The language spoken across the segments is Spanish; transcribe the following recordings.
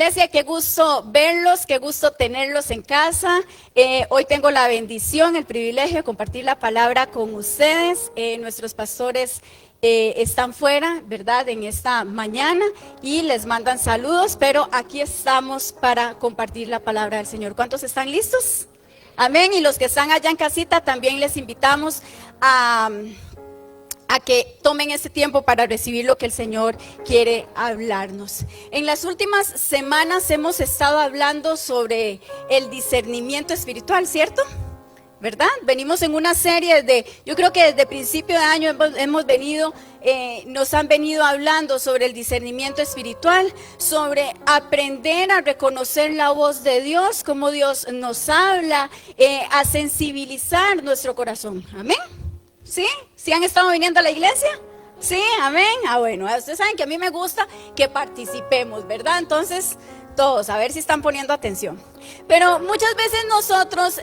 Iglesia, qué gusto verlos, qué gusto tenerlos en casa. Hoy tengo la bendición, el privilegio de compartir la palabra con ustedes. Nuestros pastores están fuera, ¿verdad?, en esta mañana y les mandan saludos, pero aquí estamos para compartir la palabra del Señor. ¿Cuántos están listos? Amén. Y los que están allá en casita también les invitamos a que tomen ese tiempo para recibir lo que el Señor quiere hablarnos. En las últimas semanas hemos estado hablando sobre el discernimiento espiritual, ¿cierto? ¿Verdad? Venimos en una serie yo creo que desde principio de año nos han venido hablando sobre el discernimiento espiritual, sobre aprender a reconocer la voz de Dios, cómo Dios nos habla, a sensibilizar nuestro corazón. Amén. ¿Sí? ¿Sí han estado viniendo a la iglesia? Sí, amén. Bueno, ustedes saben que a mí me gusta que participemos, ¿verdad? Entonces, todos, a ver si están poniendo atención. Pero muchas veces nosotros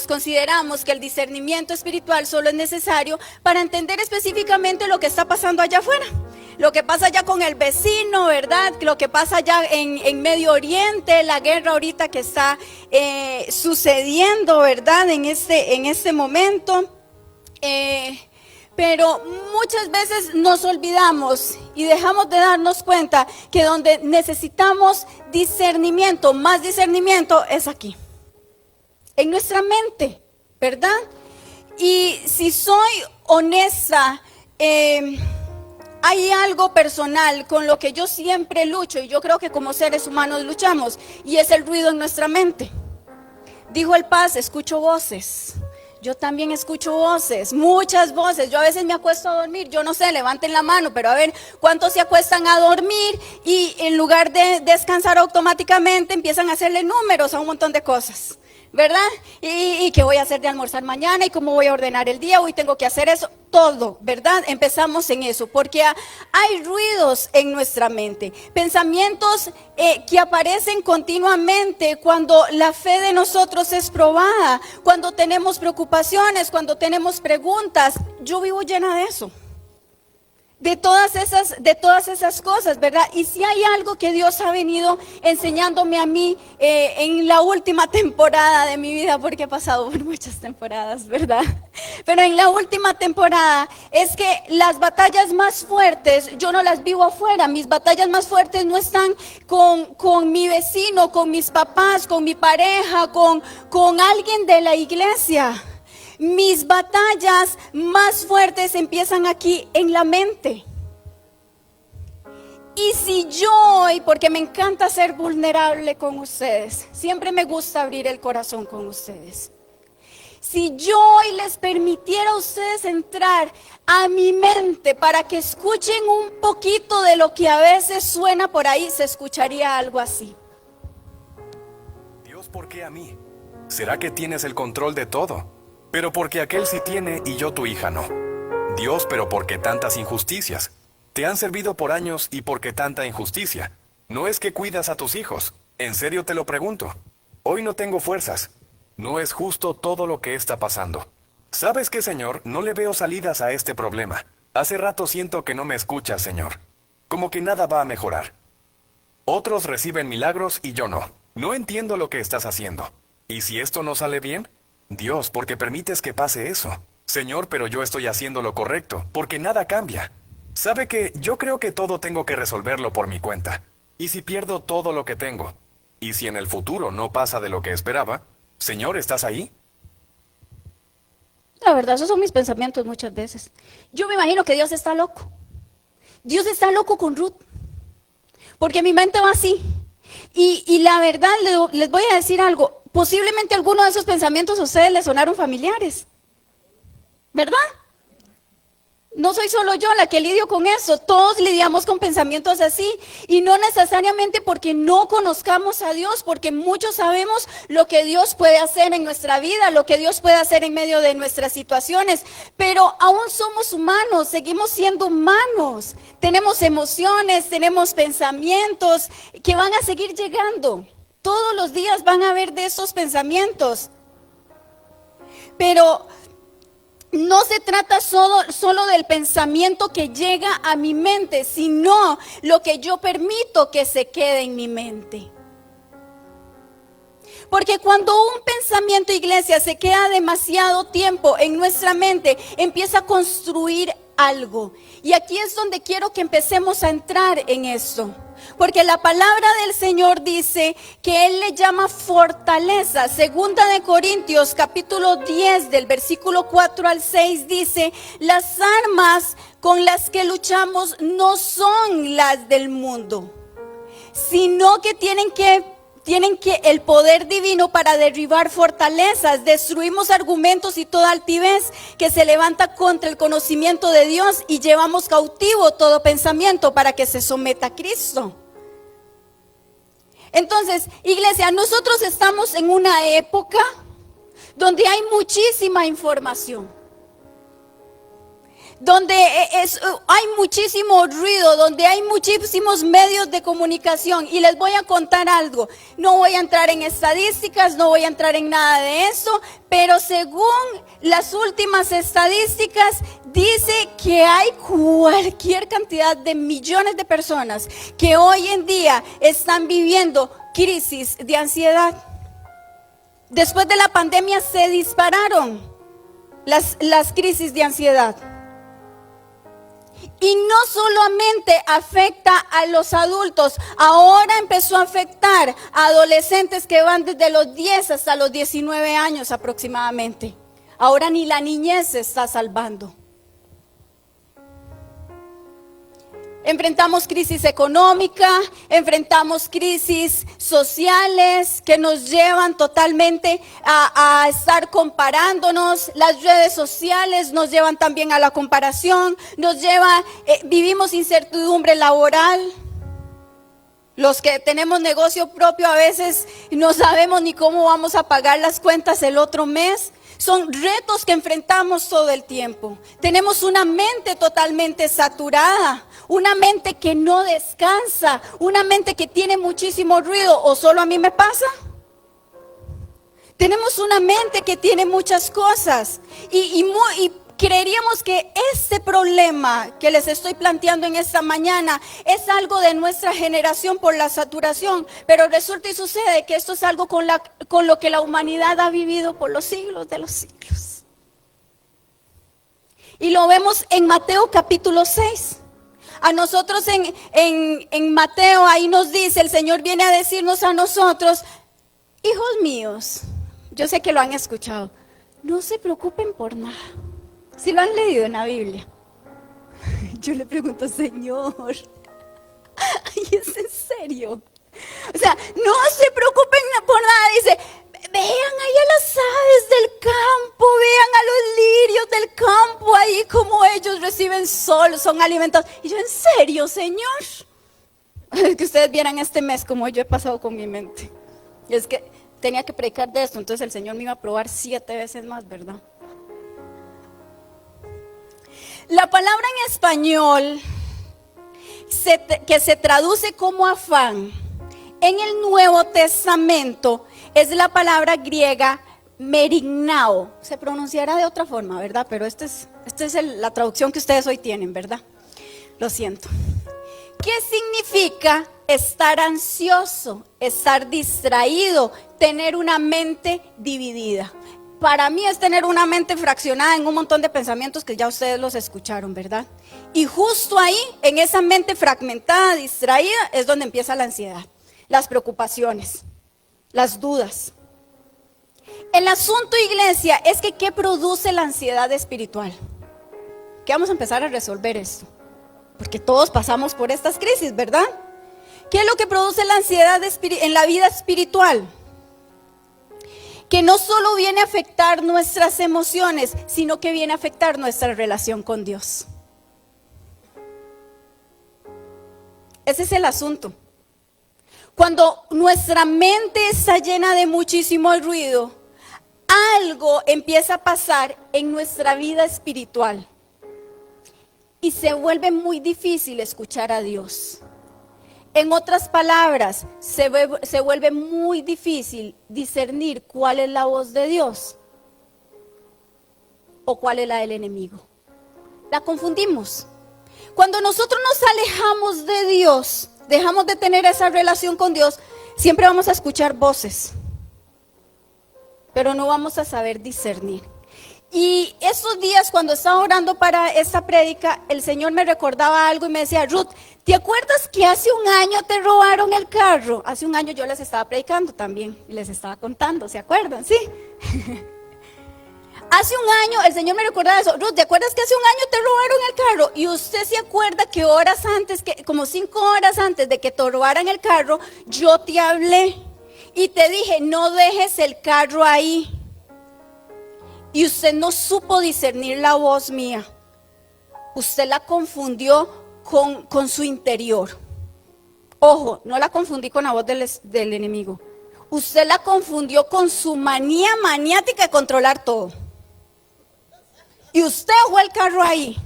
consideramos que el discernimiento espiritual solo es necesario para entender específicamente lo que está pasando allá afuera. Lo que pasa allá con el vecino, ¿verdad? Lo que pasa allá en Medio Oriente, la guerra ahorita que está sucediendo, ¿verdad? En este momento. Pero muchas veces nos olvidamos y dejamos de darnos cuenta que donde necesitamos discernimiento, más discernimiento, es aquí, en nuestra mente, ¿verdad? Y si soy honesta, hay algo personal con lo que yo siempre lucho, y yo creo que como seres humanos luchamos, y es el ruido en nuestra mente. Dijo el Paz: escucho voces. Yo también escucho voces, muchas voces. Yo a veces me acuesto a dormir, yo no sé, levanten la mano, pero a ver, ¿cuántos se acuestan a dormir y en lugar de descansar automáticamente empiezan a hacerle números a un montón de cosas? ¿Verdad? ¿Y qué voy a hacer de almorzar mañana? ¿Y cómo voy a ordenar el día? Hoy tengo que hacer eso. Todo, ¿verdad? Empezamos en eso, porque hay ruidos en nuestra mente, pensamientos que aparecen continuamente cuando la fe de nosotros es probada, cuando tenemos preocupaciones, cuando tenemos preguntas. Yo vivo llena de eso. De todas esas cosas, ¿verdad? Y si hay algo que Dios ha venido enseñándome a mí en la última temporada de mi vida, porque he pasado por muchas temporadas, ¿verdad? Pero en la última temporada es que las batallas más fuertes, yo no las vivo afuera. Mis batallas más fuertes no están con mi vecino, con mis papás, con mi pareja, con alguien de la iglesia. Mis batallas más fuertes empiezan aquí en la mente. Y si yo hoy, porque me encanta ser vulnerable con ustedes, siempre me gusta abrir el corazón con ustedes. Si yo hoy les permitiera a ustedes entrar a mi mente para que escuchen un poquito de lo que a veces suena por ahí, se escucharía algo así. Dios, ¿por qué a mí? ¿Será que tienes el control de todo? Pero porque aquel sí tiene y yo tu hija no. Dios, pero ¿por qué tantas injusticias? Te han servido por años y ¿por qué tanta injusticia? No es que cuidas a tus hijos. En serio te lo pregunto. Hoy no tengo fuerzas. No es justo todo lo que está pasando. ¿Sabes qué, Señor? No le veo salidas a este problema. Hace rato siento que no me escuchas, Señor. Como que nada va a mejorar. Otros reciben milagros y yo no. No entiendo lo que estás haciendo. ¿Y si esto no sale bien? Dios, ¿por qué permites que pase eso? Señor, pero yo estoy haciendo lo correcto, porque nada cambia. ¿Sabe que yo creo que todo tengo que resolverlo por mi cuenta? ¿Y si pierdo todo lo que tengo? ¿Y si en el futuro no pasa de lo que esperaba? Señor, ¿estás ahí? La verdad, esos son mis pensamientos muchas veces. Yo me imagino que Dios está loco. Dios está loco con Ruth, porque mi mente va así. Y la verdad, les voy a decir algo. Posiblemente algunos de esos pensamientos a ustedes les sonaron familiares, ¿verdad? No soy solo yo la que lidio con eso, todos lidiamos con pensamientos así, y no necesariamente porque no conozcamos a Dios, porque muchos sabemos lo que Dios puede hacer en nuestra vida, lo que Dios puede hacer en medio de nuestras situaciones, pero aún somos humanos, seguimos siendo humanos, tenemos emociones, tenemos pensamientos que van a seguir llegando. Todos los días van a haber de esos pensamientos. Pero no se trata solo del pensamiento que llega a mi mente, sino lo que yo permito que se quede en mi mente. Porque cuando un pensamiento, iglesia, se queda demasiado tiempo en nuestra mente, empieza a construir algo. Y aquí es donde quiero que empecemos a entrar en esto. Porque la palabra del Señor dice que Él le llama fortaleza. Segunda de Corintios capítulo 10 del versículo 4 al 6 dice: las armas con las que luchamos no son las del mundo, sino que tienen el poder divino para derribar fortalezas. Destruimos argumentos y toda altivez que se levanta contra el conocimiento de Dios y llevamos cautivo todo pensamiento para que se someta a Cristo. Entonces, iglesia, nosotros estamos en una época donde hay muchísima información, donde hay muchísimo ruido, donde hay muchísimos medios de comunicación. Y les voy a contar algo, no voy a entrar en estadísticas, no voy a entrar en nada de eso, pero según las últimas estadísticas, dice que hay cualquier cantidad de millones de personas que hoy en día están viviendo crisis de ansiedad. Después de la pandemia se dispararon las crisis de ansiedad. Y no solamente afecta a los adultos, ahora empezó a afectar a adolescentes que van desde los 10 hasta los 19 años aproximadamente. Ahora ni la niñez se está salvando. Enfrentamos crisis económica, enfrentamos crisis sociales que nos llevan totalmente a estar comparándonos. Las redes sociales nos llevan también a la comparación, vivimos incertidumbre laboral. Los que tenemos negocio propio a veces no sabemos ni cómo vamos a pagar las cuentas el otro mes. Son retos que enfrentamos todo el tiempo. Tenemos una mente totalmente saturada, una mente que no descansa, una mente que tiene muchísimo ruido. ¿O solo a mí me pasa? Tenemos una mente que tiene muchas cosas y creeríamos que este problema que les estoy planteando en esta mañana es algo de nuestra generación por la saturación, pero resulta y sucede que esto es algo con lo que la humanidad ha vivido por los siglos de los siglos. Y lo vemos en Mateo capítulo 6. A nosotros en Mateo ahí nos dice, el Señor viene a decirnos a nosotros: hijos míos, yo sé que lo han escuchado, no se preocupen por nada. Si lo han leído en la Biblia. Yo le pregunto: Señor, ¿es en serio? O sea, no se preocupen por nada. Dice: vean ahí a las aves del campo, vean a los lirios del campo, ahí como ellos reciben sol, son alimentados. Y yo: ¿en serio, Señor? Es que ustedes vieran este mes como yo he pasado con mi mente. Y es que tenía que predicar de esto, entonces el Señor me iba a probar 7 veces más, ¿verdad? La palabra en español que se traduce como afán en el Nuevo Testamento es la palabra griega merignao. Se pronunciará de otra forma, ¿verdad? Pero esta es la traducción que ustedes hoy tienen, ¿verdad? Lo siento. ¿Qué significa estar ansioso, estar distraído, tener una mente dividida? Para mí es tener una mente fraccionada en un montón de pensamientos que ya ustedes los escucharon, ¿verdad? Y justo ahí, en esa mente fragmentada, distraída, es donde empieza la ansiedad, las preocupaciones, las dudas. El asunto, iglesia, es que ¿qué produce la ansiedad espiritual? Que vamos a empezar a resolver esto, porque todos pasamos por estas crisis, ¿verdad? ¿Qué es lo que produce la ansiedad en la vida espiritual? Que no solo viene a afectar nuestras emociones, sino que viene a afectar nuestra relación con Dios. Ese es el asunto. Cuando nuestra mente está llena de muchísimo ruido, algo empieza a pasar en nuestra vida espiritual y se vuelve muy difícil escuchar a Dios. En otras palabras, se vuelve muy difícil discernir cuál es la voz de Dios. o cuál es la del enemigo? La confundimos. Cuando nosotros nos alejamos de Dios, dejamos de tener esa relación con Dios, siempre vamos a escuchar voces, pero no vamos a saber discernir. Y esos días cuando estaba orando para esta prédica, el Señor me recordaba algo y me decía: Ruth, ¿te acuerdas que hace un año te robaron el carro? Hace un año yo les estaba predicando también y les estaba contando, ¿se acuerdan? Sí. Hace un año el Señor me recordaba eso. Ruth, ¿te acuerdas que hace un año te robaron el carro? Y usted se acuerda que horas antes, como 5 horas antes de que te robaran el carro, yo te hablé y te dije: no dejes el carro ahí. Y usted no supo discernir la voz mía. Usted la confundió con su interior. Ojo, no la confundí con la voz del enemigo. Usted la confundió con su manía maniática de controlar todo. Y usted dejó el carro ahí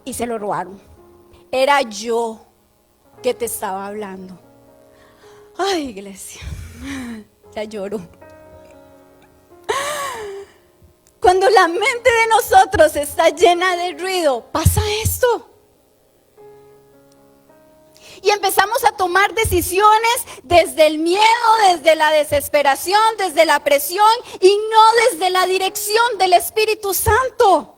y se lo robaron. Era yo que te estaba hablando. Ay, iglesia, ya lloro. Cuando la mente de nosotros está llena de ruido, pasa esto. Y empezamos a tomar decisiones desde el miedo, desde la desesperación, desde la presión y no desde la dirección del Espíritu Santo.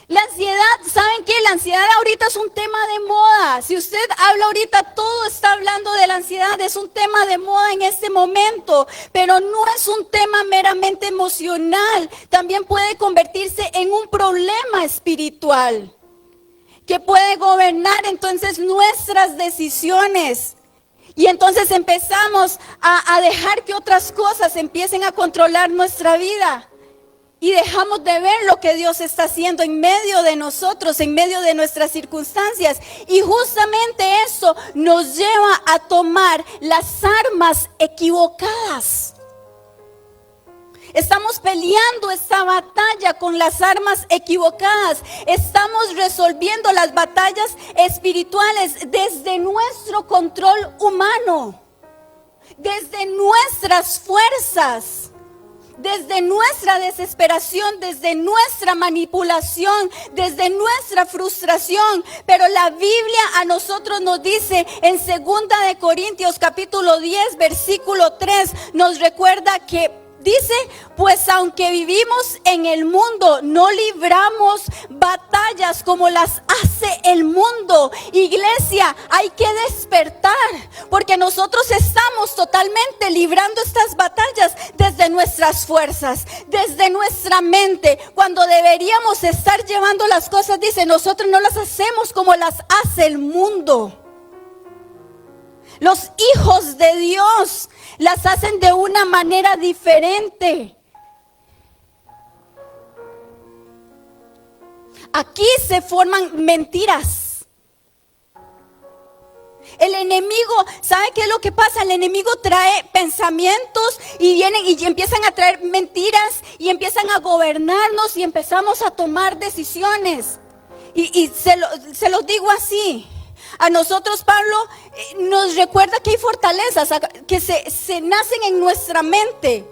La ansiedad, ¿saben qué? La ansiedad ahorita es un tema de moda. Si usted habla ahorita, todo está hablando de la ansiedad. Es un tema de moda en este momento, pero no es un tema meramente emocional. También puede convertirse en un problema espiritual que puede gobernar entonces nuestras decisiones. Y entonces empezamos a dejar que otras cosas empiecen a controlar nuestra vida. Y dejamos de ver lo que Dios está haciendo en medio de nosotros, en medio de nuestras circunstancias. Y justamente eso nos lleva a tomar las armas equivocadas. Estamos peleando esta batalla con las armas equivocadas. Estamos resolviendo las batallas espirituales desde nuestro control humano, desde nuestras fuerzas, desde nuestra desesperación, desde nuestra manipulación, desde nuestra frustración. Pero la Biblia a nosotros nos dice en 2 de Corintios capítulo 10 versículo 3, nos recuerda que dice: pues aunque vivimos en el mundo, no libramos batallas como las hace el mundo. Iglesia, hay que despertar, porque nosotros estamos totalmente librando estas batallas desde nuestras fuerzas, desde nuestra mente, cuando deberíamos estar llevando las cosas. Dice, nosotros no las hacemos como las hace el mundo. Los hijos de Dios las hacen de una manera diferente. Aquí se forman mentiras. El enemigo, ¿sabe qué es lo que pasa? El enemigo trae pensamientos y vienen y empiezan a traer mentiras y empiezan a gobernarnos y empezamos a tomar decisiones. Y se los digo así. A nosotros Pablo nos recuerda que hay fortalezas que se nacen en nuestra mente.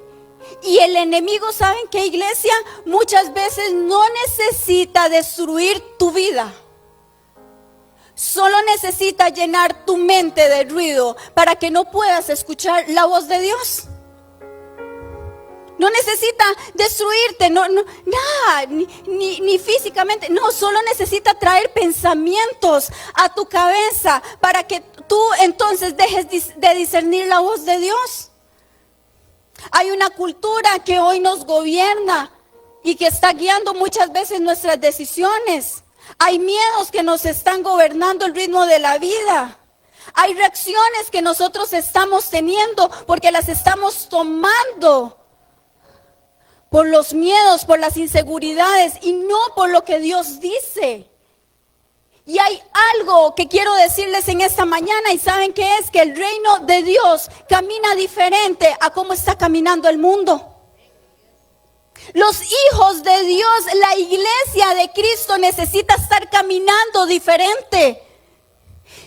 Y el enemigo, ¿saben qué, iglesia? Muchas veces no necesita destruir tu vida. Solo necesita llenar tu mente de ruido para que no puedas escuchar la voz de Dios. No necesita destruirte, nada, ni físicamente. No, solo necesita traer pensamientos a tu cabeza para que tú entonces dejes de discernir la voz de Dios. Hay una cultura que hoy nos gobierna y que está guiando muchas veces nuestras decisiones. Hay miedos que nos están gobernando el ritmo de la vida. Hay reacciones que nosotros estamos teniendo porque las estamos tomando por los miedos, por las inseguridades y no por lo que Dios dice. Y hay algo que quiero decirles en esta mañana, y saben qué es: que el reino de Dios camina diferente a cómo está caminando el mundo. Los hijos de Dios, la iglesia de Cristo necesita estar caminando diferente.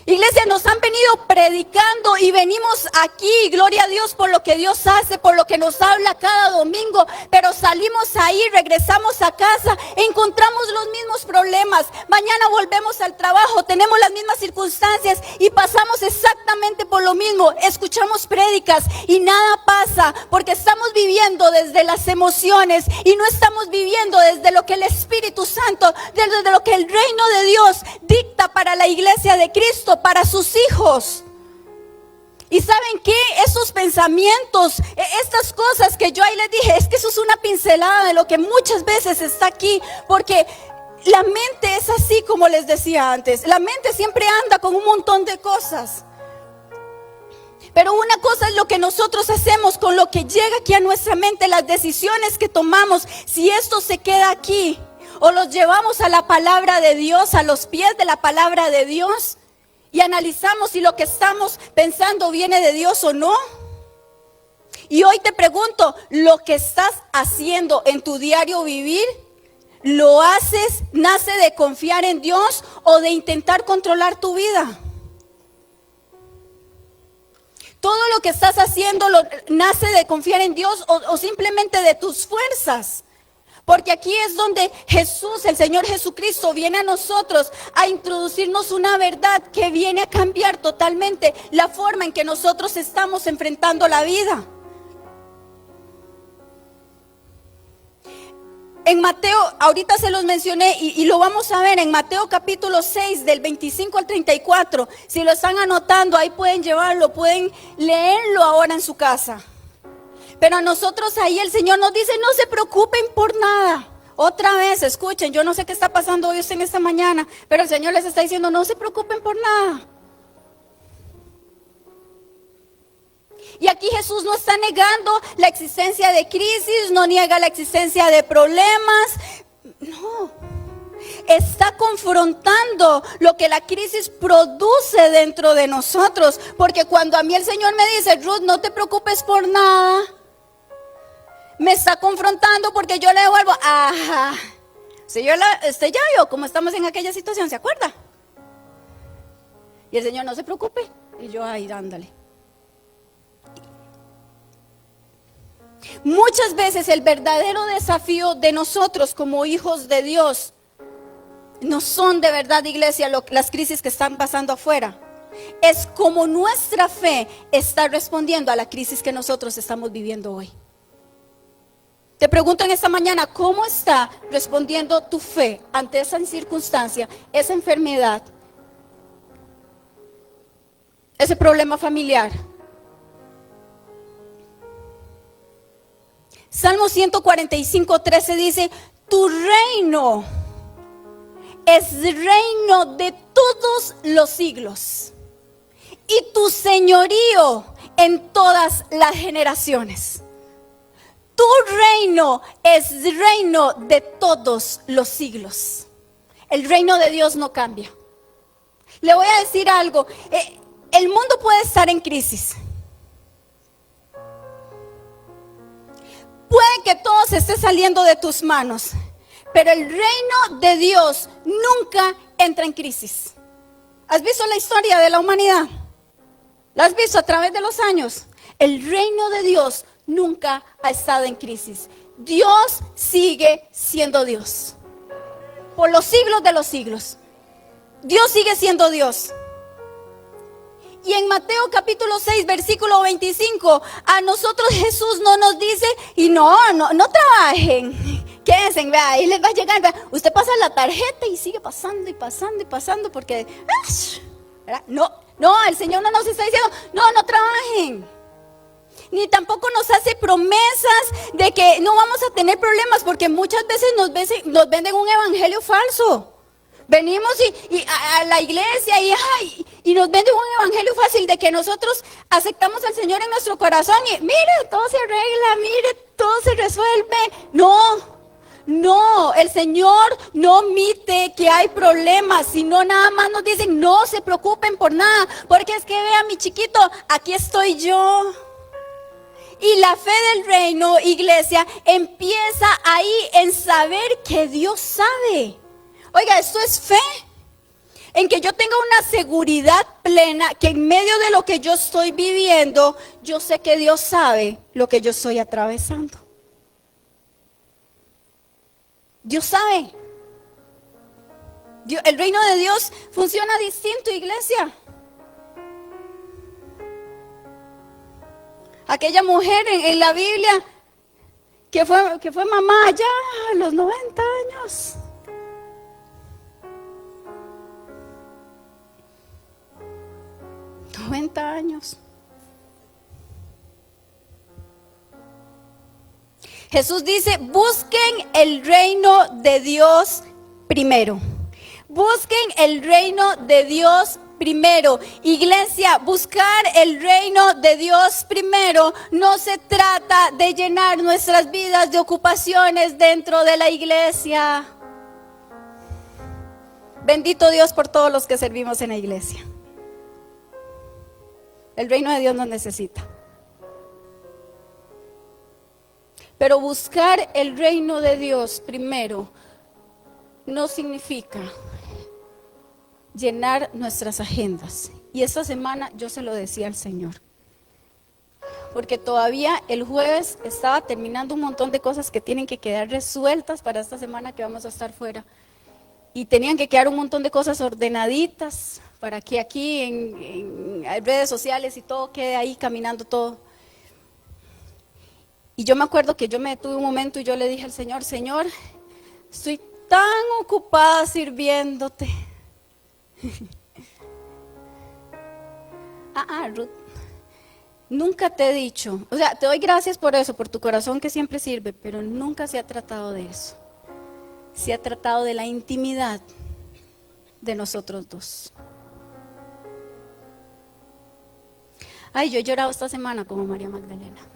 Iglesia, nos han venido predicando y venimos aquí, gloria a Dios por lo que Dios hace, por lo que nos habla cada domingo, pero salimos ahí, regresamos a casa, encontramos los mismos problemas, mañana volvemos al trabajo, tenemos las mismas circunstancias y pasamos exactamente por lo mismo, escuchamos prédicas y nada pasa porque estamos viviendo desde las emociones y no estamos viviendo desde lo que el Espíritu Santo, desde lo que el reino de Dios dicta para la iglesia de Cristo, para sus hijos. Y ¿saben qué? Esos pensamientos, estas cosas que yo ahí les dije, es que eso es una pincelada de lo que muchas veces está aquí, porque la mente es así como les decía antes, la mente siempre anda con un montón de cosas. Pero una cosa es lo que nosotros hacemos con lo que llega aquí a nuestra mente, las decisiones que tomamos, si esto se queda aquí o los llevamos a la palabra de Dios, a los pies de la palabra de Dios. Y analizamos si lo que estamos pensando viene de Dios o no. Y hoy te pregunto, ¿lo que estás haciendo en tu diario vivir, lo haces, nace de confiar en Dios o de intentar controlar tu vida? Todo lo que estás haciendo nace de confiar en Dios o simplemente de tus fuerzas. Porque aquí es donde Jesús, el Señor Jesucristo, viene a nosotros a introducirnos una verdad que viene a cambiar totalmente la forma en que nosotros estamos enfrentando la vida. En Mateo, ahorita se los mencioné y lo vamos a ver en Mateo capítulo 6 del 25 al 34. Si lo están anotando, ahí pueden llevarlo, pueden leerlo ahora en su casa. Pero a nosotros ahí el Señor nos dice, no se preocupen por nada. Otra vez, escuchen, yo no sé qué está pasando hoy en esta mañana, pero el Señor les está diciendo, no se preocupen por nada. Y aquí Jesús no está negando la existencia de crisis, no niega la existencia de problemas, no. Está confrontando lo que la crisis produce dentro de nosotros. Porque cuando a mí el Señor me dice, Ruth, no te preocupes por nada, me está confrontando porque yo le devuelvo, ajá. Si yo usted ya vio cómo estamos en aquella situación, ¿se acuerda? Y el Señor, no se preocupe. Y yo ahí dándole. Muchas veces el verdadero desafío de nosotros como hijos de Dios no son de verdad, iglesia, las crisis que están pasando afuera. Es como nuestra fe está respondiendo a la crisis que nosotros estamos viviendo hoy. Te pregunto en esta mañana, ¿cómo está respondiendo tu fe ante esa circunstancia, esa enfermedad, ese problema familiar? Salmo 145:13 dice, tu reino es reino de todos los siglos y tu señorío en todas las generaciones. Tu reino es reino de todos los siglos. El reino de Dios no cambia. Le voy a decir algo, el mundo puede estar en crisis. Puede que todo se esté saliendo de tus manos, pero el reino de Dios nunca entra en crisis. ¿Has visto la historia de la humanidad? ¿La has visto a través de los años? El reino de Dios nunca ha estado en crisis. Dios sigue siendo Dios. Por los siglos de los siglos. Dios sigue siendo Dios. Y en Mateo capítulo 6, versículo 25, a nosotros Jesús no nos dice, y no trabajen, quédense, vea, ahí les va a llegar, vea, usted pasa la tarjeta y sigue pasando y pasando y pasando, porque, ¿verdad? No, el Señor no nos está diciendo, no trabajen. Ni tampoco nos hace promesas de que no vamos a tener problemas, porque muchas veces nos venden un evangelio falso. Venimos y a la iglesia y nos venden un evangelio fácil de que nosotros aceptamos al Señor en nuestro corazón y mire, todo se arregla, mire, todo se resuelve. No, el Señor no omite que hay problemas, sino nada más nos dicen, no se preocupen por nada, porque es que vea mi chiquito, aquí estoy yo. Y la fe del reino, iglesia, empieza ahí en saber que Dios sabe. Oiga, esto es fe. en que yo tenga una seguridad plena, que en medio de lo que yo estoy viviendo, yo sé que Dios sabe lo que yo estoy atravesando. Dios sabe. El reino de Dios funciona distinto, iglesia. Aquella mujer en la Biblia que fue mamá ya a los 90 años. $90. Jesús dice, busquen el reino de Dios primero. Busquen el reino de Dios primero. Iglesia, buscar el reino de Dios primero no se trata de llenar nuestras vidas de ocupaciones dentro de la iglesia. Bendito Dios por todos los que servimos en la iglesia. El reino de Dios nos necesita. Pero buscar el reino de Dios primero no significa llenar nuestras agendas. Y esta semana yo se lo decía al Señor. Porque todavía el jueves estaba terminando un montón de cosas que tienen que quedar resueltas para esta semana que vamos a estar fuera. Y tenían que quedar un montón de cosas ordenaditas para que aquí en redes sociales y todo quede ahí caminando todo. Y yo me acuerdo que yo me detuve un momento y yo le dije al Señor, Señor, estoy tan ocupada sirviéndote. Ruth, nunca te he dicho, o sea, te doy gracias por eso, por tu corazón que siempre sirve, pero nunca se ha tratado de eso. Se ha tratado de la intimidad de nosotros dos. Ay, yo he llorado esta semana como María Magdalena.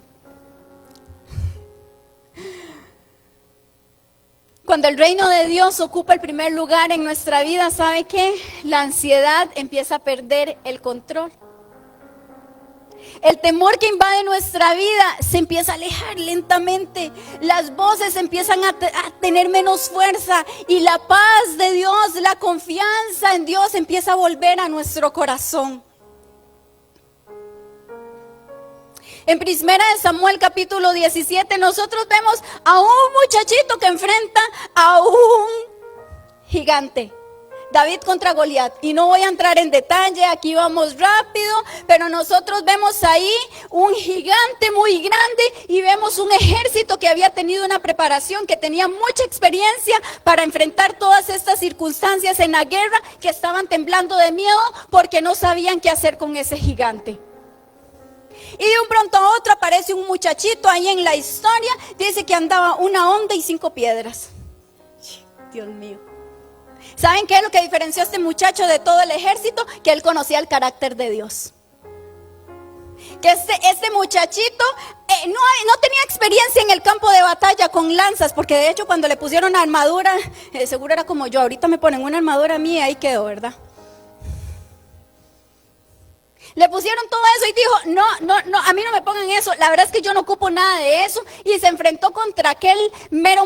Cuando el reino de Dios ocupa el primer lugar en nuestra vida, ¿sabe qué? La ansiedad empieza a perder el control. El temor que invade nuestra vida se empieza a alejar lentamente. Las voces empiezan a tener menos fuerza y la paz de Dios, la confianza en Dios empieza a volver a nuestro corazón. En 1 Samuel capítulo 17 nosotros vemos a un muchachito que enfrenta a un gigante. David contra Goliat. Y no voy a entrar en detalle, aquí vamos rápido, pero nosotros vemos ahí un gigante muy grande y vemos un ejército que había tenido una preparación, que tenía mucha experiencia para enfrentar todas estas circunstancias en la guerra, que estaban temblando de miedo porque no sabían qué hacer con ese gigante. Y de un pronto a otro aparece un muchachito ahí en la historia, dice que andaba una onda y 5 piedras. Dios mío. ¿Saben qué es lo que diferenció a este muchacho de todo el ejército? Que él conocía el carácter de Dios. Que este muchachito no tenía experiencia en el campo de batalla con lanzas, porque de hecho cuando le pusieron una armadura, seguro era como yo, ahorita me ponen una armadura mía y ahí quedó, ¿verdad? Le pusieron todo eso y dijo, no, a mí no me pongan eso, la verdad es que yo no ocupo nada de eso. Y se enfrentó contra aquel mero.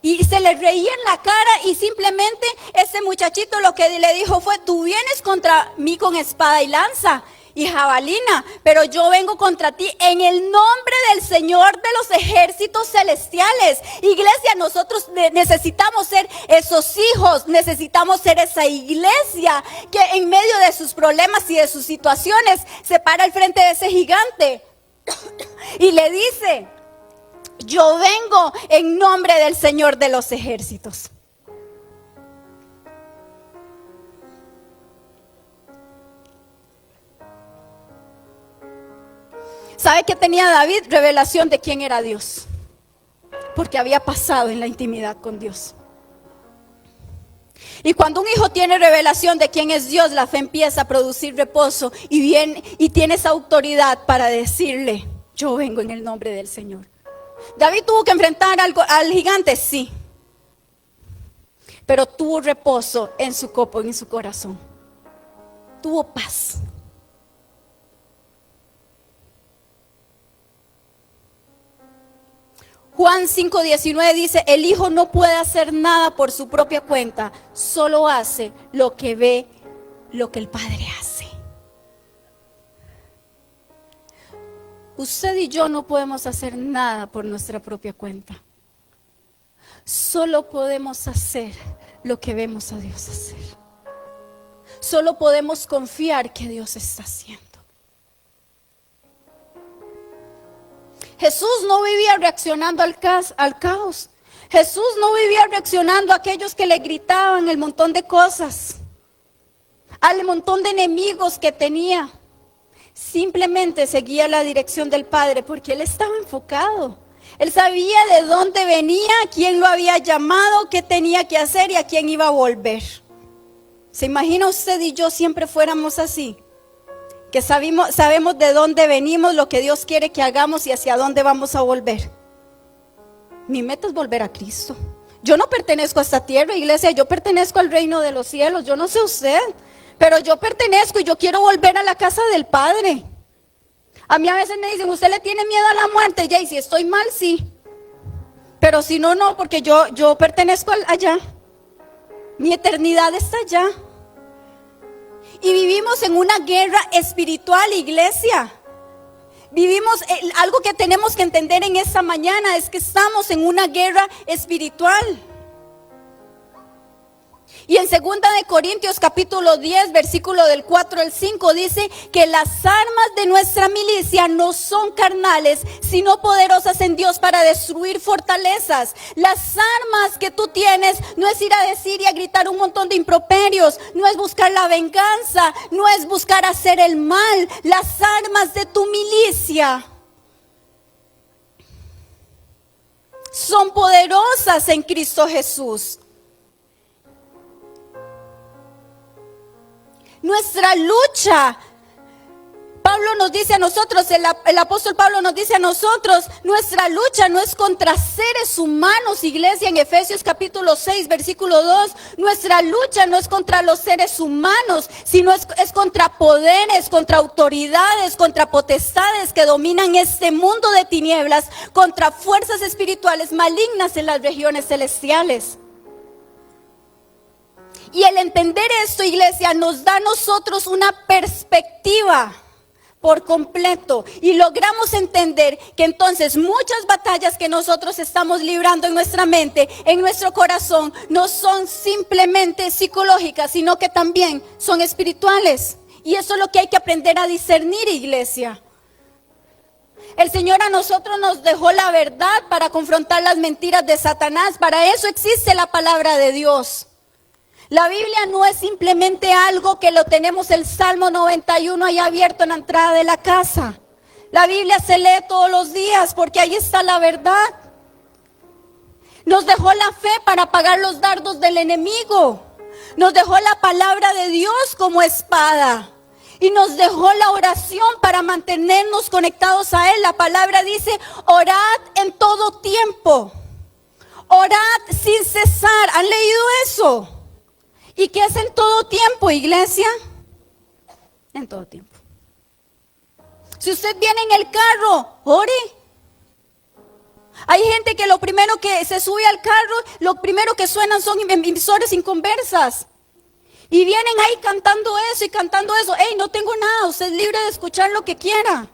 Y se le reía en la cara y simplemente ese muchachito lo que le dijo fue, tú vienes contra mí con espada y lanza y jabalina, pero yo vengo contra ti en el nombre del Señor de los ejércitos celestiales. Iglesia, nosotros necesitamos ser esos hijos, necesitamos ser esa iglesia que en medio de sus problemas y de sus situaciones se para al frente de ese gigante y le dice, yo vengo en nombre del Señor de los ejércitos. ¿Sabe qué tenía David? Revelación de quién era Dios, porque había pasado en la intimidad con Dios. Y cuando un hijo tiene revelación de quién es Dios, la fe empieza a producir reposo y tiene esa autoridad para decirle, yo vengo en el nombre del Señor. David tuvo que enfrentar al gigante, sí, pero tuvo reposo en su copo, en su corazón. Tuvo paz. Juan 5:19 dice, el Hijo no puede hacer nada por su propia cuenta, solo hace lo que ve, lo que el Padre hace. Usted y yo no podemos hacer nada por nuestra propia cuenta. Solo podemos hacer lo que vemos a Dios hacer. Solo podemos confiar que Dios está haciendo. Jesús no vivía reaccionando al caos. Jesús no vivía reaccionando a aquellos que le gritaban el montón de cosas, al montón de enemigos que tenía. Simplemente seguía la dirección del Padre porque Él estaba enfocado. Él sabía de dónde venía, quién lo había llamado, qué tenía que hacer y a quién iba a volver. ¿Se imagina usted y yo siempre fuéramos así? Que sabemos de dónde venimos, lo que Dios quiere que hagamos y hacia dónde vamos a volver. Mi meta es volver a Cristo. Yo no pertenezco a esta tierra, iglesia, yo pertenezco al reino de los cielos. Yo no sé usted, pero yo pertenezco y yo quiero volver a la casa del Padre. A mí a veces me dicen, ¿usted le tiene miedo a la muerte? Ya, y si estoy mal, sí. Pero si no, no, porque yo pertenezco allá. Mi eternidad está allá. Y vivimos en una guerra espiritual, iglesia. Vivimos, algo que tenemos que entender en esta mañana es que estamos en una guerra espiritual. Y en 2 de Corintios capítulo 10, versículo del 4 al 5 dice que las armas de nuestra milicia no son carnales, sino poderosas en Dios para destruir fortalezas. Las armas que tú tienes no es ir a decir y a gritar un montón de improperios, no es buscar la venganza, no es buscar hacer el mal. Las armas de tu milicia son poderosas en Cristo Jesús. Nuestra lucha, Pablo nos dice a nosotros, el apóstol Pablo nos dice a nosotros, nuestra lucha no es contra seres humanos, iglesia, en Efesios capítulo 6, versículo 2, nuestra lucha no es contra los seres humanos, sino es contra poderes, contra autoridades, contra potestades que dominan este mundo de tinieblas, contra fuerzas espirituales malignas en las regiones celestiales. Y el entender esto, iglesia, nos da a nosotros una perspectiva por completo. Y logramos entender que entonces muchas batallas que nosotros estamos librando en nuestra mente, en nuestro corazón, no son simplemente psicológicas, sino que también son espirituales. Y eso es lo que hay que aprender a discernir, iglesia. El Señor a nosotros nos dejó la verdad para confrontar las mentiras de Satanás. Para eso existe la palabra de Dios. La Biblia no es simplemente algo que lo tenemos el Salmo 91 ahí abierto en la entrada de la casa. La Biblia se lee todos los días porque ahí está la verdad. Nos dejó la fe para apagar los dardos del enemigo. Nos dejó la palabra de Dios como espada. Y nos dejó la oración para mantenernos conectados a Él. La palabra dice, orad en todo tiempo. Orad sin cesar. ¿Han leído eso? ¿Y qué es en todo tiempo, iglesia? En todo tiempo. Si usted viene en el carro, ore. Hay gente que lo primero que se sube al carro, lo primero que suenan son emisores sin conversas. Y vienen ahí cantando eso y cantando eso. Hey, no tengo nada, usted es libre de escuchar lo que quiera.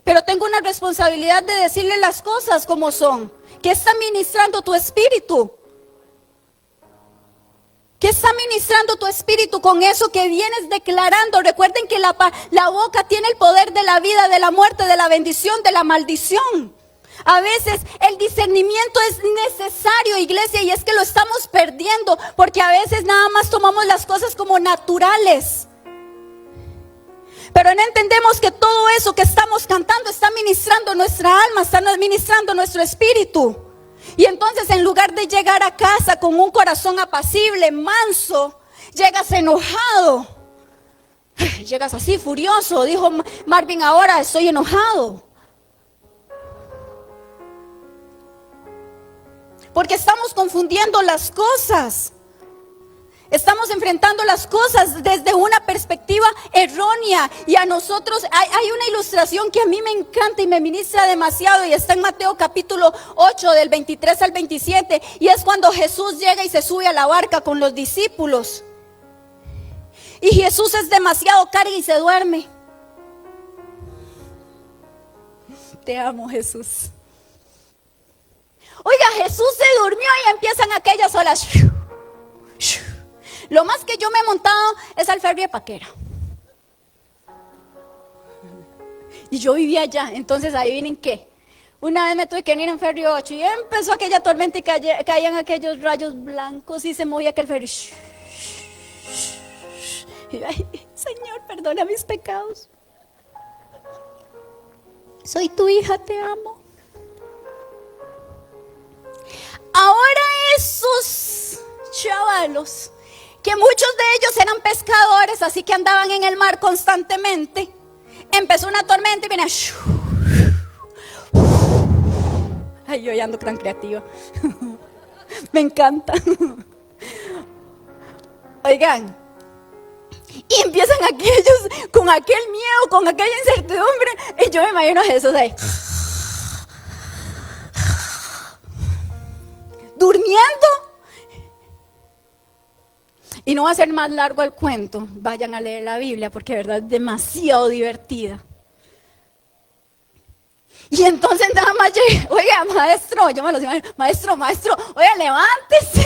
Pero tengo una responsabilidad de decirle las cosas como son. ¿Qué está ministrando tu espíritu? ¿Qué está ministrando tu espíritu con eso que vienes declarando? Recuerden que la boca tiene el poder de la vida, de la muerte, de la bendición, de la maldición. A veces el discernimiento es necesario, iglesia, y es que lo estamos perdiendo porque a veces nada más tomamos las cosas como naturales. Pero no entendemos que todo eso que estamos cantando está ministrando nuestra alma, está ministrando nuestro espíritu. Y entonces en lugar de llegar a casa con un corazón apacible, manso, llegas enojado. Llegas así furioso, dijo Marvin, ahora estoy enojado. Porque estamos confundiendo las cosas. Estamos enfrentando las cosas desde una perspectiva errónea. Y a nosotros hay una ilustración que a mí me encanta y me ministra demasiado. Y está en Mateo capítulo 8 del 23 al 27. Y es cuando Jesús llega y se sube a la barca con los discípulos. Y Jesús es demasiado carga y se duerme. Te amo, Jesús. Oiga, Jesús se durmió y empiezan aquellas olas. Lo más que yo me he montado es al ferry de Paquera. Y yo vivía allá, entonces adivinen qué. Una vez me tuve que venir en ferry 8 y empezó aquella tormenta y caían aquellos rayos blancos y se movía aquel ferry. Y ay, Señor, perdona mis pecados. Soy tu hija, te amo. Ahora esos chavalos, que muchos de ellos eran pescadores, así que andaban en el mar constantemente, empezó una tormenta y viene. Ay, yo ya ando tan creativa. Me encanta. Oigan, y empiezan aquellos con aquel miedo, con aquella incertidumbre, y yo me imagino a Jesús ahí, durmiendo. Y no va a ser más largo el cuento, vayan a leer la Biblia porque de verdad es demasiado divertida. Y entonces nada más llegué, oiga, maestro, yo me los imagino, maestro, oiga, levántese,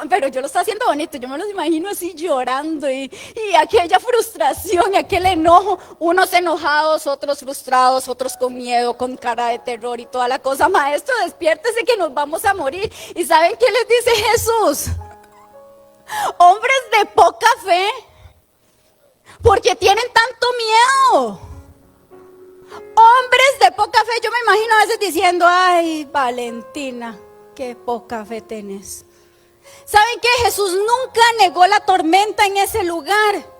pero yo lo estaba haciendo bonito, yo me los imagino así llorando y aquella frustración y aquel enojo, unos enojados, otros frustrados, otros con miedo, con cara de terror y toda la cosa. Maestro, despiértese que nos vamos a morir. ¿Y saben qué les dice Jesús? Hombres de poca fe, porque tienen tanto miedo. Hombres de poca fe, yo me imagino a veces diciendo, ay, Valentina, qué poca fe tenés. ¿Saben qué? Jesús nunca negó la tormenta en ese lugar.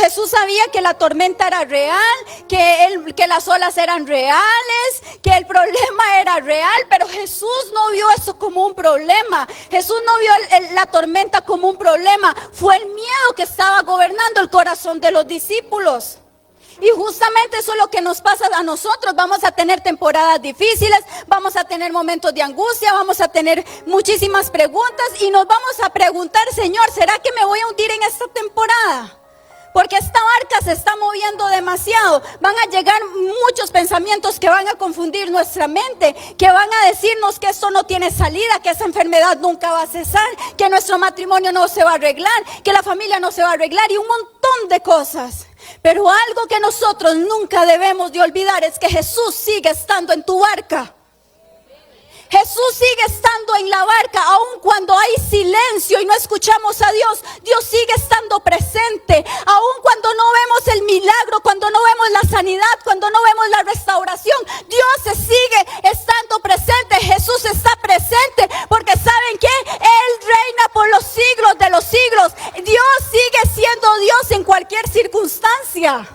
Jesús sabía que la tormenta era real, que las olas eran reales, que el problema era real, pero Jesús no vio eso como un problema. Jesús no vio la tormenta como un problema. Fue el miedo que estaba gobernando el corazón de los discípulos. Y justamente eso es lo que nos pasa a nosotros. Vamos a tener temporadas difíciles, vamos a tener momentos de angustia, vamos a tener muchísimas preguntas y nos vamos a preguntar, Señor, ¿será que me voy a hundir en esta temporada? Porque esta barca se está moviendo demasiado. Van a llegar muchos pensamientos que van a confundir nuestra mente, que van a decirnos que esto no tiene salida, que esa enfermedad nunca va a cesar, que nuestro matrimonio no se va a arreglar, que la familia no se va a arreglar y un montón de cosas. Pero algo que nosotros nunca debemos de olvidar es que Jesús sigue estando en tu barca. Jesús sigue estando en la barca, aun cuando hay silencio y no escuchamos a Dios. Dios sigue estando presente, aun cuando no vemos el milagro, cuando no vemos la sanidad, cuando no vemos la restauración. Dios se sigue estando presente. Jesús está presente porque ¿saben qué? Él reina por los siglos de los siglos. Dios sigue siendo Dios en cualquier circunstancia.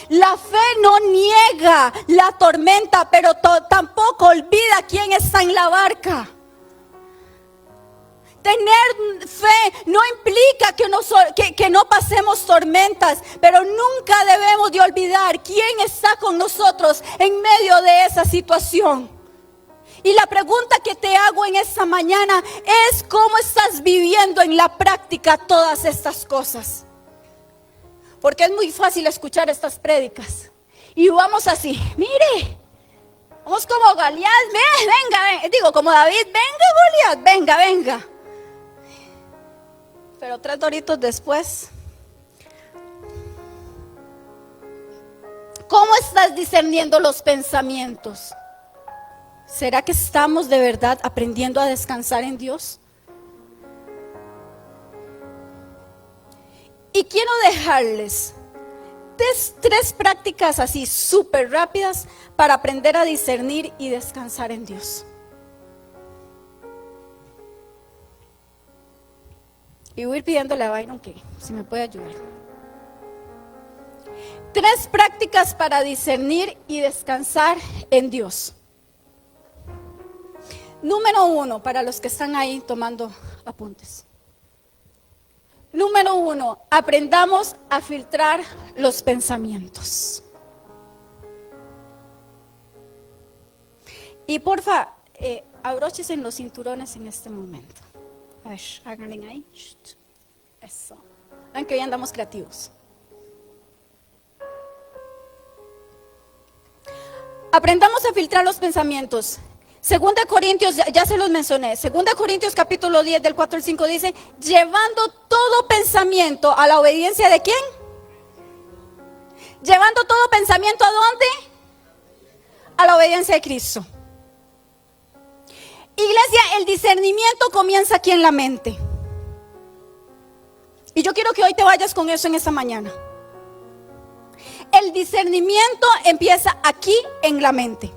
La fe no niega la tormenta, pero tampoco olvida quién está en la barca. Tener fe no implica que no pasemos tormentas, pero nunca debemos de olvidar quién está con nosotros en medio de esa situación. Y la pregunta que te hago en esta mañana es: ¿cómo estás viviendo en la práctica todas estas cosas? Porque es muy fácil escuchar estas prédicas y vamos así, mire, vamos como Goliat, venga, como David, venga Goliat, venga. Pero 3 doritos después, ¿cómo estás discerniendo los pensamientos? ¿Será que estamos de verdad aprendiendo a descansar en Dios? Y quiero dejarles 3 prácticas así súper rápidas para aprender a discernir y descansar en Dios. Y voy a ir pidiéndole a Byron que si me puede ayudar. 3 prácticas para discernir y descansar en Dios. Número 1, para los que están ahí tomando apuntes. Número 1, aprendamos a filtrar los pensamientos. Y porfa, abróchense en los cinturones en este momento. A ver, háganle ahí. Eso. Ven que hoy andamos creativos. Aprendamos a filtrar los pensamientos. 2 Corintios, ya se los mencioné. 2 Corintios capítulo 10 del 4 al 5 dice: llevando todo pensamiento a la obediencia ¿de quién? Llevando todo pensamiento ¿a dónde? A la obediencia de Cristo. Iglesia, el discernimiento comienza aquí en la mente. Y yo quiero que hoy te vayas con eso en esta mañana. El discernimiento empieza aquí en la mente.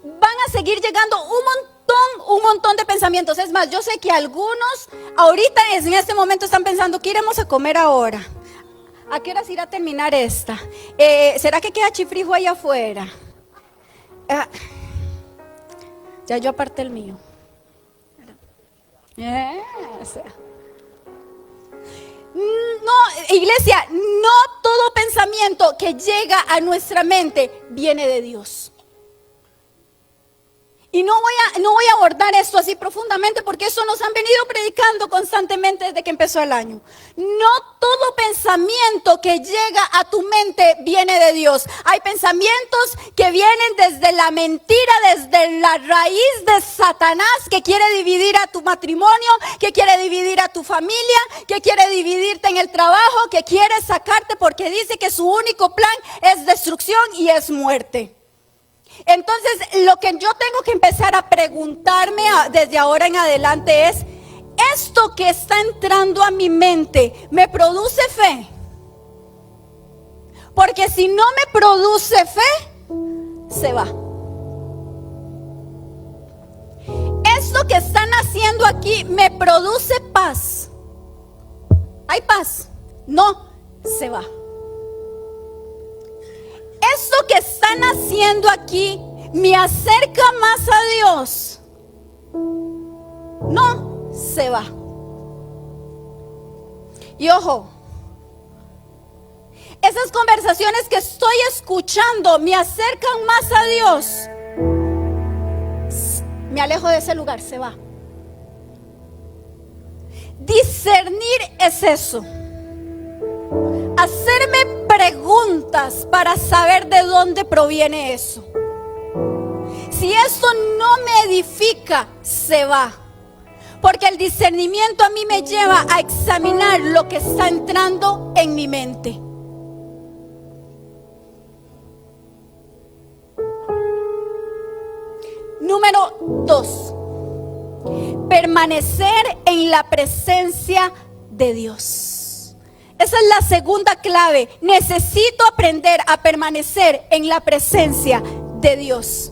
Van a seguir llegando un montón de pensamientos. Es más, yo sé que algunos ahorita en este momento están pensando: ¿qué iremos a comer ahora? ¿A qué horas irá a terminar esta? ¿Será que queda chifrijo ahí afuera? Ya yo aparté el mío. No, iglesia, no todo pensamiento que llega a nuestra mente viene de Dios. Y no voy a abordar esto así profundamente, porque eso nos han venido predicando constantemente desde que empezó el año. No todo pensamiento que llega a tu mente viene de Dios. Hay pensamientos que vienen desde la mentira, desde la raíz de Satanás, que quiere dividir a tu matrimonio, que quiere dividir a tu familia, que quiere dividirte en el trabajo, que quiere sacarte porque dice que su único plan es destrucción y es muerte. Entonces, lo que yo tengo que empezar a preguntarme desde ahora en adelante es: ¿esto que está entrando a mi mente me produce fe? Porque si no me produce fe, se va. ¿Esto que están haciendo aquí me produce paz? ¿Hay paz? No, se va. Esto que están haciendo aquí me acerca más a Dios. No, se va. Y ojo, esas conversaciones que estoy escuchando me acercan más a Dios. Me alejo de ese lugar, se va. Discernir es eso. Hacerme preguntas para saber de dónde proviene eso. Si eso no me edifica, se va. Porque el discernimiento a mí me lleva a examinar lo que está entrando en mi mente. Número 2. Permanecer en la presencia de Dios. Esa es la segunda clave. Necesito aprender a permanecer en la presencia de Dios.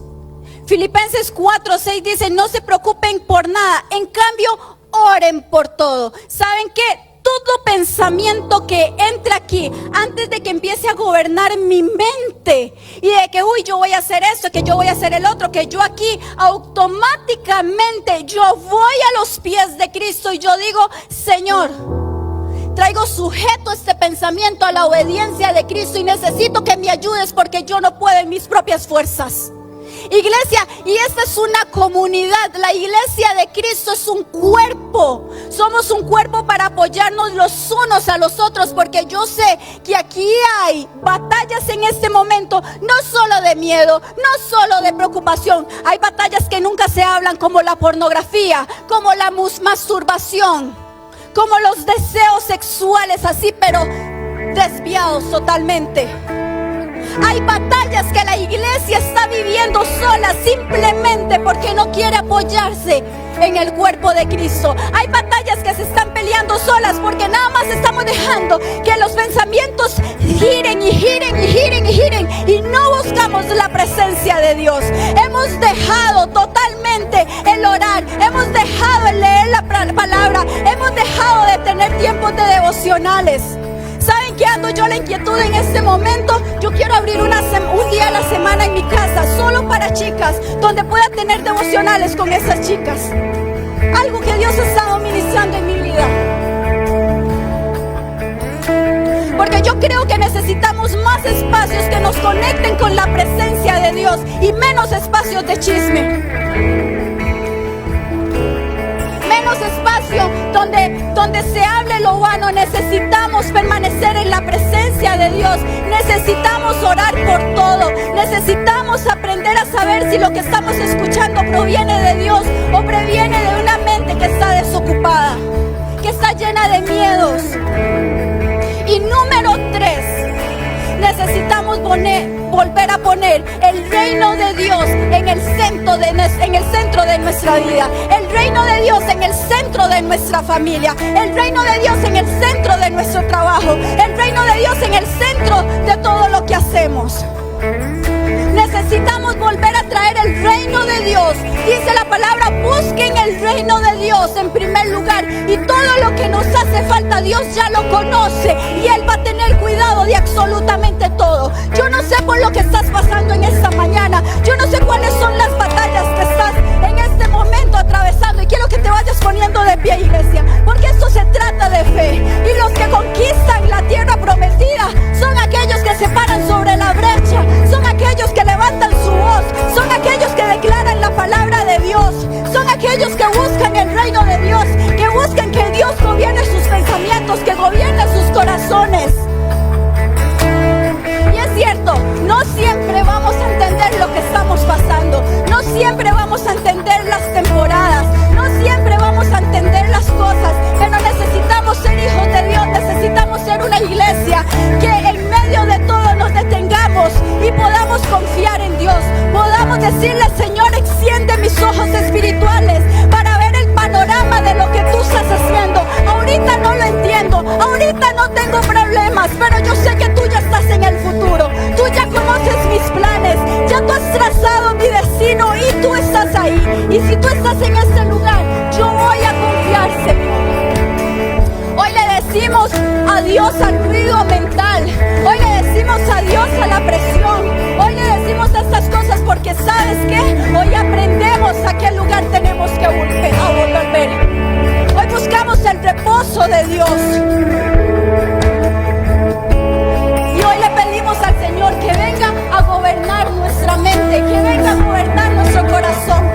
Filipenses 4:6 dice: no se preocupen por nada, en cambio oren por todo. ¿Saben qué? Todo pensamiento que entra aquí, antes de que empiece a gobernar mi mente, y de que yo voy a hacer esto, que yo voy a hacer el otro, que yo aquí, automáticamente yo voy a los pies de Cristo y yo digo: Señor, traigo sujeto este pensamiento a la obediencia de Cristo y necesito que me ayudes porque yo no puedo en mis propias fuerzas. Iglesia, y esta es una comunidad. La iglesia de Cristo es un cuerpo. Somos un cuerpo para apoyarnos los unos a los otros, porque yo sé que aquí hay batallas en este momento, no solo de miedo, no solo de preocupación. Hay batallas que nunca se hablan, como la pornografía, como la masturbación, como los deseos sexuales así, pero desviados totalmente. Hay batallas que la iglesia está viviendo sola, simplemente porque no quiere apoyarse en el cuerpo de Cristo. Hay batallas que se están peleando solas porque nada más estamos dejando que los pensamientos giren y giren y giren y giren, y no buscamos la presencia de Dios. Hemos dejado totalmente el orar, hemos dejado el leer la palabra, hemos dejado de tener tiempos de devocionales. ¿Saben que ando yo la inquietud en este momento, yo quiero abrir un día a la semana en mi casa, solo para chicas, donde pueda tener devocionales con esas chicas. Algo que Dios ha estado ministrando en mi vida. Porque yo creo que necesitamos más espacios que nos conecten con la presencia de Dios y menos espacios de chisme. Menos espacio donde se hable lo vano. Necesitamos permanecer en la presencia de Dios. Necesitamos orar por todo. Necesitamos aprender a saber si lo que estamos escuchando proviene de Dios o proviene de una mente que está desocupada, que está llena de miedos. Y número 3, necesitamos volver a poner el reino de Dios en el centro de nuestra vida, el reino de Dios en el centro de nuestra familia, el reino de Dios en el centro de nuestro trabajo, el reino de Dios en el centro de todo lo que hacemos. Necesitamos volver a traer el reino de Dios. Dice la palabra, busquen el reino de Dios en primer lugar. Y todo lo que nos hace falta, Dios ya lo conoce. Y Él va a tener cuidado de absolutamente todo. Yo no sé por lo que estás pasando en esta mañana. Yo no sé cuáles son las batallas que estás en este momento atravesando. Y quiero que te vayas poniendo de pie, iglesia. Porque esto se trata de fe. Y los que conquistan la tierra prometida son aquellos que se paran sobre la brecha. Son aquellos que levantan su voz, son aquellos que declaran la palabra de Dios, son aquellos que buscan el reino de Dios, que buscan que Dios gobierne sus pensamientos, que gobierne sus corazones. Y es cierto, no siempre vamos a entender lo que estamos pasando, no siempre vamos a entender las temporadas, no siempre vamos a entender las cosas, pero necesitamos ser hijos de Dios, necesitamos ser una iglesia que en medio de todo nos detengamos y podamos confiar en Dios, podamos decirle, Señor, extiende mis ojos espirituales para ver el panorama de lo que tú estás haciendo. Ahorita no lo entiendo, ahorita no tengo problemas, pero yo sé que tú ya estás en el futuro, tú ya conoces mis planes, ya tú has trazado mi destino y tú estás ahí. Y si tú estás en este lugar, yo voy a confiar, Señor. Hoy le decimos adiós al ruido mental. Hoy le decimos adiós a la presión. Hoy le decimos estas cosas porque ¿sabes qué? Hoy aprendemos a qué lugar tenemos que volver. Hoy buscamos el reposo de Dios. Y hoy le pedimos al Señor que venga a gobernar nuestra mente, que venga a gobernar nuestro corazón.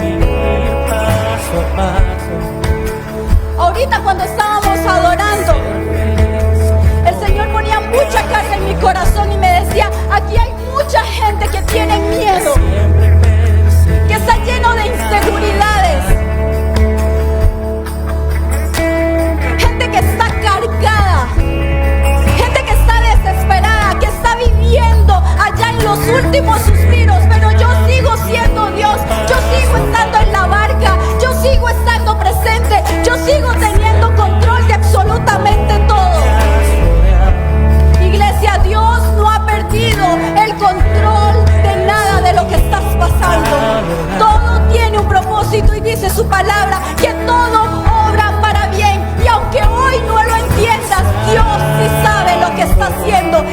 Ahorita cuando estábamos adorando, el Señor ponía mucha carga en mi corazón y me decía, aquí hay mucha gente que tiene miedo, que está lleno de inseguridades, gente que está cargada, gente que está desesperada, que está viviendo allá en los últimos suspiros, pero yo sigo siendo Dios, yo sigo estando en la barca, yo sigo estando presente, yo sigo teniendo control de absolutamente todo. Iglesia, Dios no ha perdido el control de nada de lo que estás pasando. Todo tiene un propósito y dice su palabra que todo obra para bien. Y aunque hoy no lo entiendas, Dios sí sabe lo que está haciendo